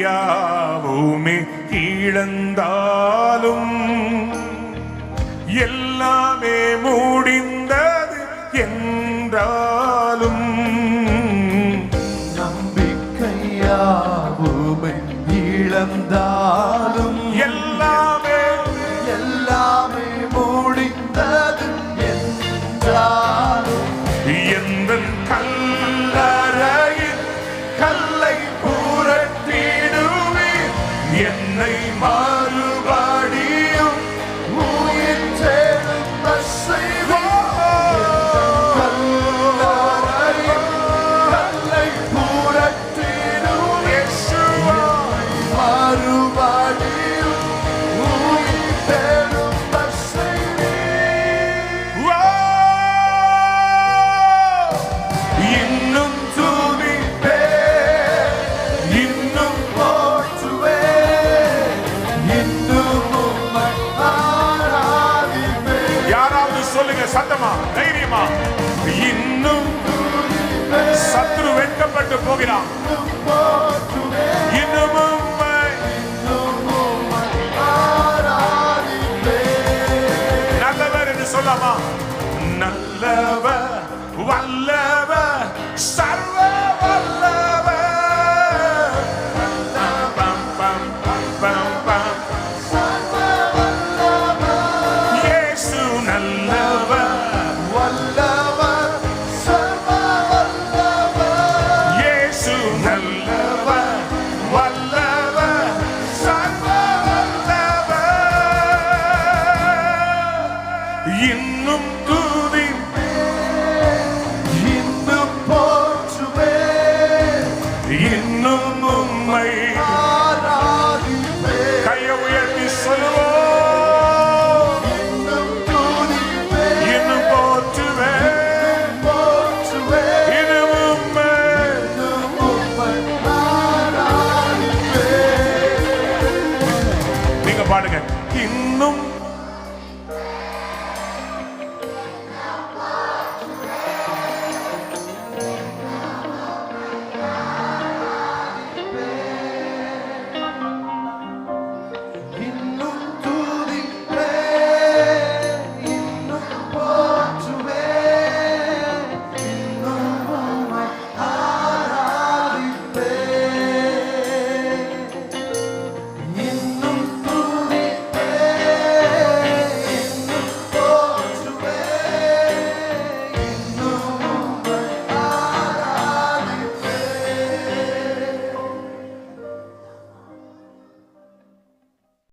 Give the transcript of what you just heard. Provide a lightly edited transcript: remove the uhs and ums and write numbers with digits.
நம்பிக்கையாவுமே இழந்தாலும் எல்லாமே முடிந்தது என்றாலும் நம்பிக்கையாவுமே இழந்தாலும் எல்லாமே முடிந்தது என்றாலும் எந்த கல்லறையில் கல்லை புரட்டிடுவீர் என்னை மறுபடியும் உயிர் தேடும் செய்வார். கல்லறையில் கல்லை புரட்டிடும் இயேசுவா மறுபடியும் உயிர் தேடும் இன்னும் துதிப்பே இன்னும் போற்றுவே இன்னும் உம்மை ஆராதிப்பே. யாராவது சொல்லுங்க சத்தமா தைரியமா இன்னும் சத்ரு வெட்கப்பட்டு போகிறான் போற்றுவே இன்னும் உம்மை இன்னும் உம்மை ஆராதிப்பே. நல்லவர் என்று சொல்லாமா நல்லவர் வல்லவர் சர்வ வல்லவர் பம் பம் பம் பம் பம் சர்வ வல்லவர் இயேசு நல்லவர் வல்லவர் சர்வ வல்லவர் இயேசு நல்லவர் வல்லவர் சர்வ வல்லவர் இன்னும் துதிப்பே இன்னும் போற்றுவே இன்னும் உம்மை ஆராதிப்பே. கையை உயர்த்தி சொல்லுவோம் இன்னும் துதிப்பே இன்னும் போற்றுவேன் போற்றுவே இன்னும் உம்மை இன்னும் உம்மை ஆராதிப்பே. நீங்க பாடுங்க இன்னும்